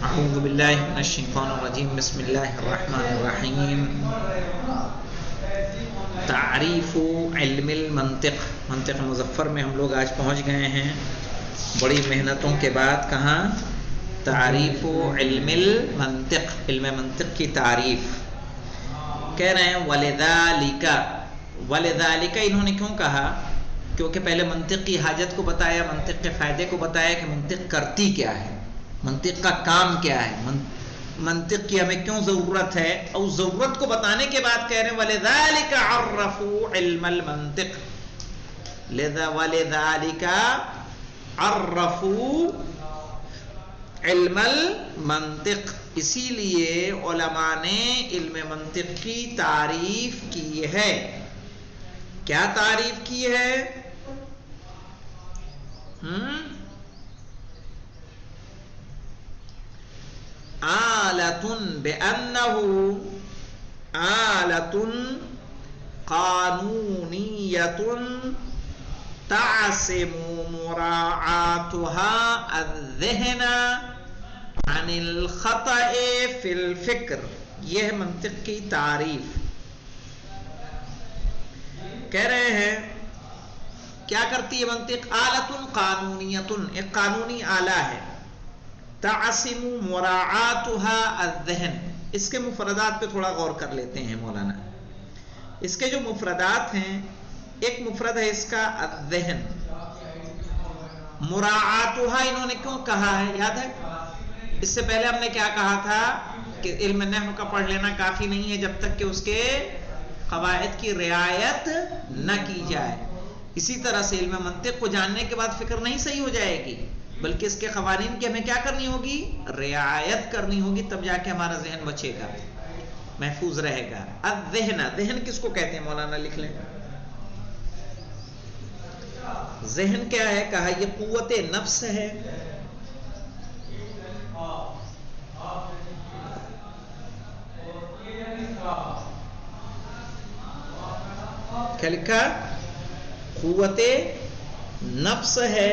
اعوذ باللہ من الشیطان الرجیم بسم اللہ الرحمن الرحیم تعریف علم المنطق. منطق مظفر میں ہم لوگ آج پہنچ گئے ہیں بڑی محنتوں کے بعد. کہاں؟ تعریف علم المنطق، علم منطق کی تعریف. کہہ رہے ہیں ولذالک. ولذالک انہوں نے کیوں کہا؟ کیونکہ پہلے منطق کی حاجت کو بتایا، منطق کے فائدے کو بتایا کہ منطق کرتی کیا ہے، منطق کا کام کیا ہے، منطق کی ہمیں کیوں ضرورت ہے، اور ضرورت کو بتانے کے بعد کہہ رہے ہیں وَلِذَلِكَ عَرَّفُوا عِلْمَ الْمَنطِق. وَلِذَلِكَ عَرَّفُوا عِلْمَ الْمَنطِق. اسی لیے علماء نے علم منطق کی تعریف کی ہے. کیا تعریف کی ہے؟ آلۃ بأنہ آلۃ قانونیۃ تعصم مراعاتها الذہن عن الخطأ فی الفکر. یہ ہے منطق کی تعریف. کہہ رہے ہیں کیا کرتی ہے منطق؟ آلۃ قانونیۃ، ایک قانونی آلہ ہے. تعصم مراعاتها الذہن. اس کے مفردات پہ تھوڑا غور کر لیتے ہیں مولانا. اس کے جو مفردات ہیں، ایک مفرد ہے اس کا الذہن. مراعاتها انہوں نے کیوں کہا ہے یاد ہے؟ اس سے پہلے ہم نے کیا کہا تھا کہ علم نحو کا پڑھ لینا کافی نہیں ہے جب تک کہ اس کے قواعد کی رعایت نہ کی جائے. اسی طرح سے علم منطق کو جاننے کے بعد فکر نہیں صحیح ہو جائے گی، بلکہ اس کے قوانین کی ہمیں کیا کرنی ہوگی؟ رعایت کرنی ہوگی. تب جا کے ہمارا ذہن بچے گا، محفوظ رہے گا. الذہن، ذہن کس کو کہتے ہیں مولانا؟ لکھ لیں. ذہن کیا ہے؟ کہا یہ قوت نفس ہے. کیا لکھا؟ قوت نفس ہے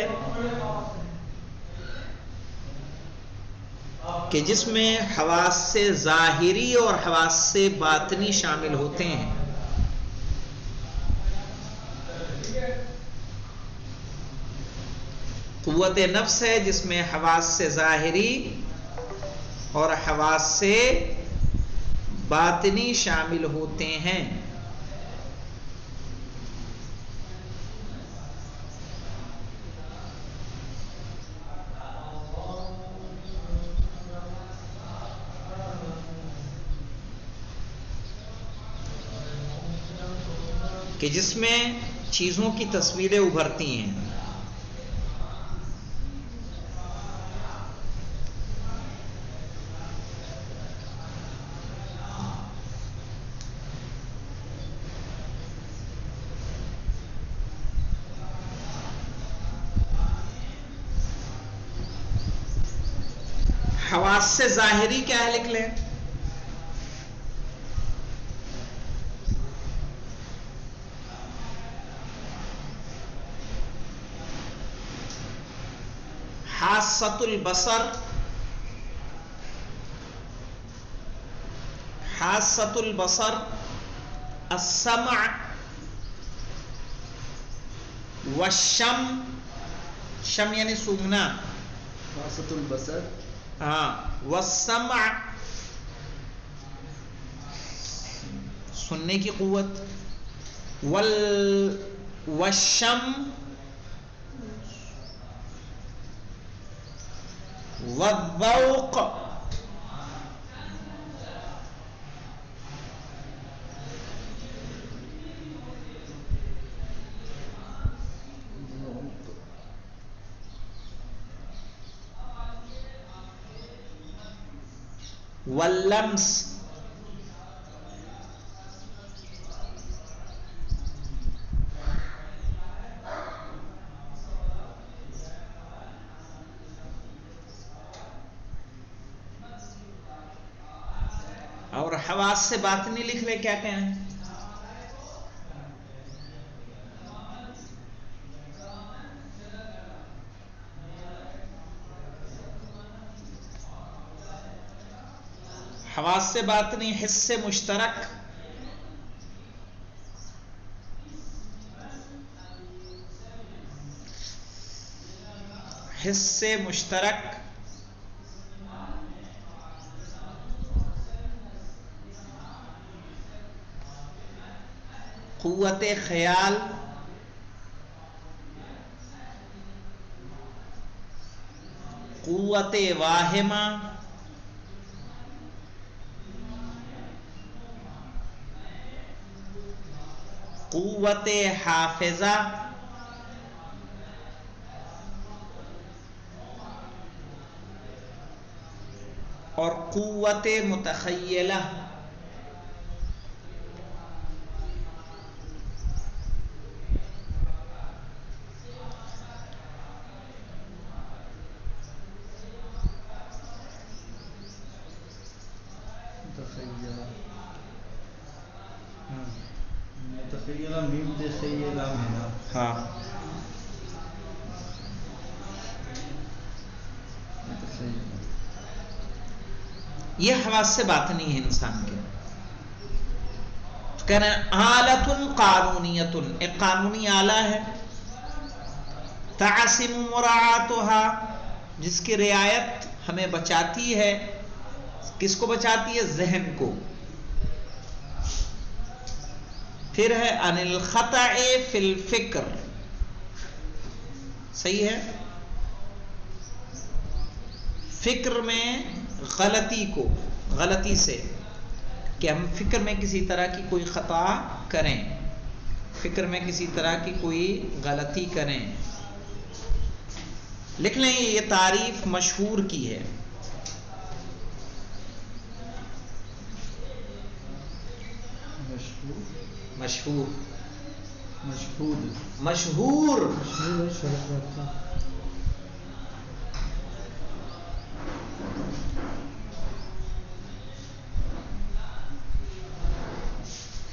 کہ جس میں حواس سے ظاہری اور حواس سے باطنی شامل ہوتے ہیں. قوت نفس ہے جس میں حواس سے ظاہری اور حواس سے باطنی شامل ہوتے ہیں. کہ جس میں چیزوں کی تصویریں ابھرتی ہیں. حواس سے ظاہری کیا ہے؟ لکھ لیں. حاسۃ البصر، حاسۃ البصر، السمع والشم. شم یعنی سونگنا. حاسۃ البصر، ہاں. والسمع سننے کی قوت. والشم والذوق. واللمس. اور حواس سے باطنی لکھ لے. کیا کہیں؟ حواس باطنی حس مشترک، حس مشترک، قوت خیال، قوت واہمہ، قوت حافظہ، اور قوت متخیلہ۔ متخیلہ میم دے خیلہ مینا. ہاں، یہ حواس باطنی ہے انسان کے. کہنا آلۃ قانونیۃ، ایک قانونی آلہ ہے، تعصم مراعاتها، جس کی رعایت ہمیں بچاتی ہے. کس کو بچاتی ہے؟ ذہن کو. پھر ہے عن الخطأ فی الفکر، صحیح ہے، فکر میں غلطی کو، غلطی سے، کہ ہم فکر میں کسی طرح کی کوئی خطا کریں، فکر میں کسی طرح کی کوئی غلطی کریں. لکھ لیں یہ تعریف مشہور کی ہے. مشہور مشہور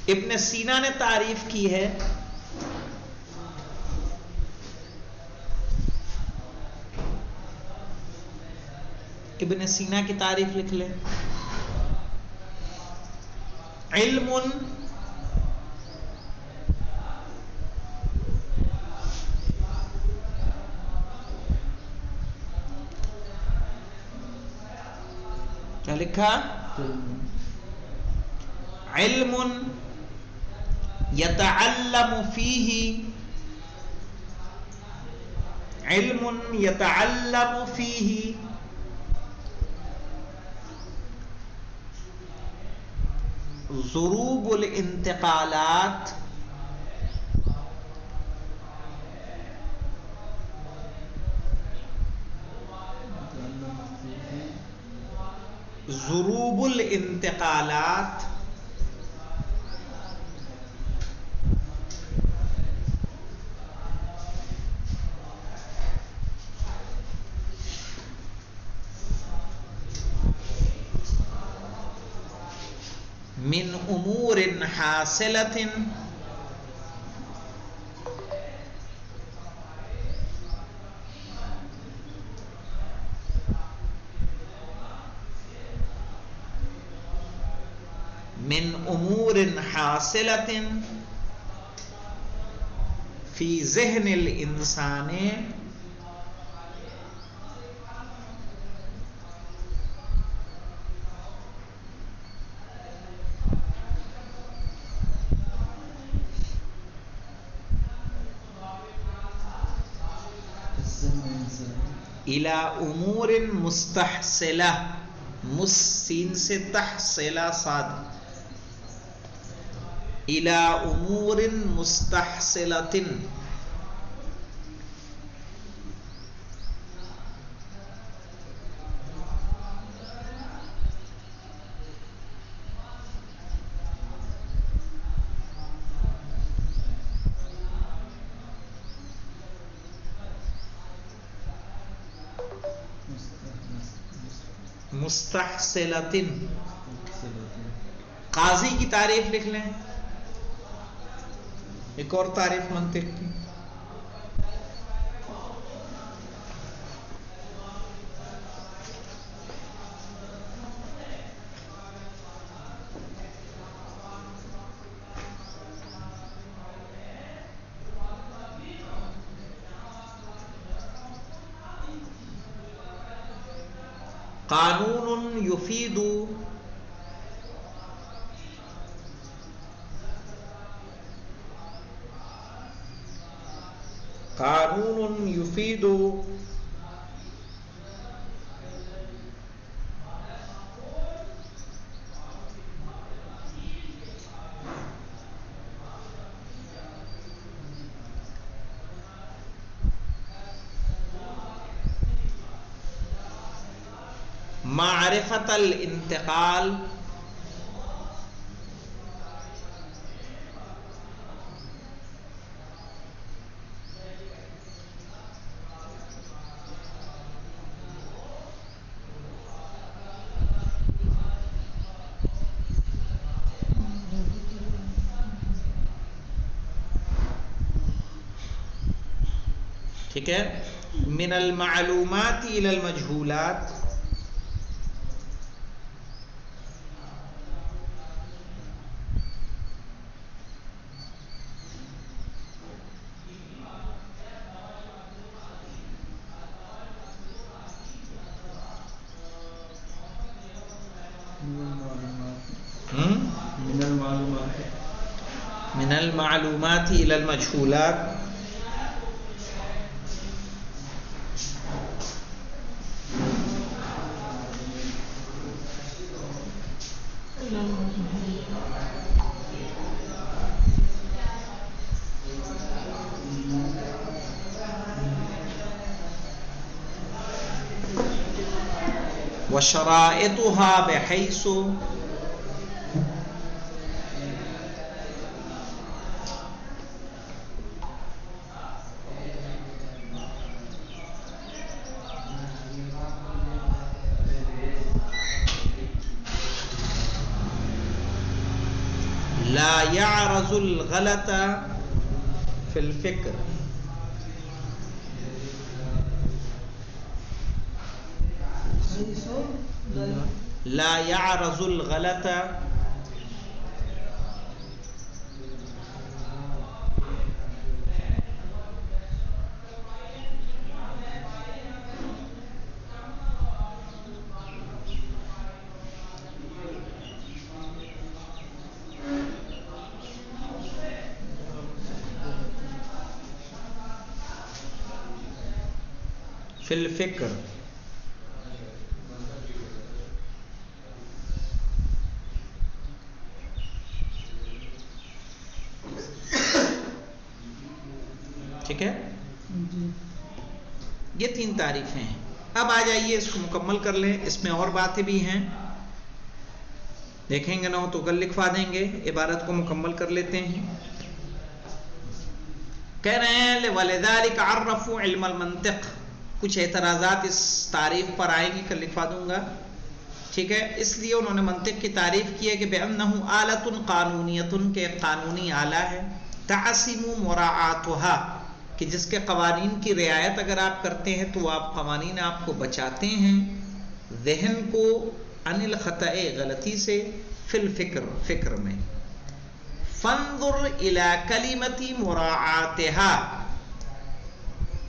ابن سینا نے تعریف کی ہے. ابن سینا کی تعریف لکھ لیں. علم کیا لکھا؟ علم یتعلم فیہ، علم یتعلم فیہ ضروب الانتقالات، ضروب الانتقالات، من امور حاصلۃ، من امور حاصلۃ فی ذہن الانسان، الی امور مستحصلہ، سین سے تحصلہ صاد، الی امور مستحصلۃ، مستحصلۃ. قاضی کی تعریف لکھ لیں. ایک اور تعریف منطق کی. قانون یفید قانون یفید معرفت الانتقال ٹھیک ہے، من المعلومات الى المجهولات، من المعلومات الى المجهولات، وشرائطها بحيث لا يعرض الغلط في الفكر، لا يعرض الغلط في الفكر، ٹھیک ہے، یہ تین تعریفیں ہیں۔ اب آ جائیے اس کو مکمل کر لیں، اس میں اور باتیں بھی ہیں، دیکھیں گے نہ ہو تو کل لکھوا دیں گے، عبارت کو مکمل کر لیتے ہیں۔ کہہ رہے ہیں وَلِذَلِكَ عَرَّفُوا عِلْمَ الْمَنطِق، کچھ اعتراضات اس تعریف پر آئیں گے، کل لکھوا دوں گا، ٹھیک ہے۔ اس لیے انہوں نے منطق کی تعریف کی ہے کہ بِأَنَّهُ آلَةٌ قانونیۃ، کہ ایک قانونی آلہ ہے، تَعْصِمُ مُرَاعَاتُهَا، کہ جس کے قوانین کی رعایت اگر آپ کرتے ہیں تو آپ قوانین آپ کو بچاتے ہیں ذہن کو عن الخطأ، غلطی سے، فی الفکر، فکر میں۔ فانظر الی کلمۃ مراعاتها،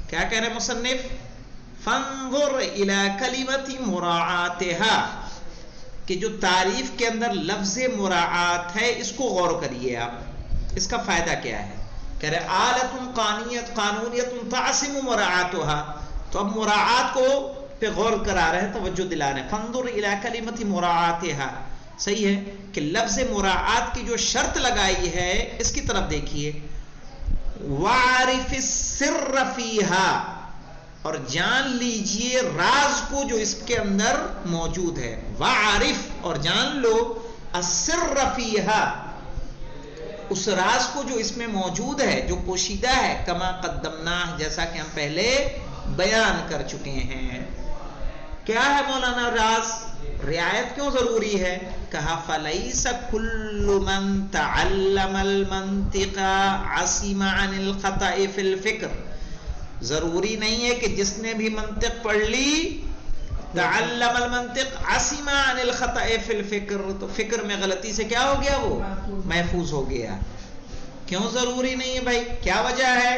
کیا کہہ رہے مصنف؟ فانظر الی کلمۃ مراعاتها، کہ جو تعریف کے اندر لفظ مراعات ہے اس کو غور کریے آپ، اس کا فائدہ کیا ہے؟ کہہ رہے آلۃ قانونیۃ تعصم مراعاتها، تو اب مراعات کو پہ غور کرا رہے ہیں، توجہ دلا رہے ہیں۔ فانظر الی کلمۃ مراعاتها، صحیح ہے کہ لفظ مراعات کی جو شرط لگائی ہے اس کی طرف دیکھیے۔ وَعَرِفِ السِّرَّ فِيهَا، اور جان لیجئے راز کو جو اس کے اندر موجود ہے۔ وَعَرِف، اور جان لو، السِّرَّ فِيهَا، اس راز کو جو اس میں موجود ہے، جو پوشیدہ ہے، کما قدمنا، جیسا کہ ہم پہلے بیان کر چکے ہیں۔ کیا ہے مولانا راز؟ رعایت کیوں ضروری ہے؟ کہا فَلَيْسَ كُلُّ مَنْ تَعَلَّمَ الْمَنْطِقَ عَصِمَ عَنِ الْخَطَأِ فِي الْفِكْرِ، ضروری نہیں ہے کہ جس نے بھی منطق پڑھ لی، تعلم المنطق عصم عن الخطأ فی الفکر، تو فکر میں غلطی سے کیا ہو گیا؟ وہ محفوظ ہو گیا۔ کیوں ضروری نہیں ہے بھائی؟ کیا وجہ ہے؟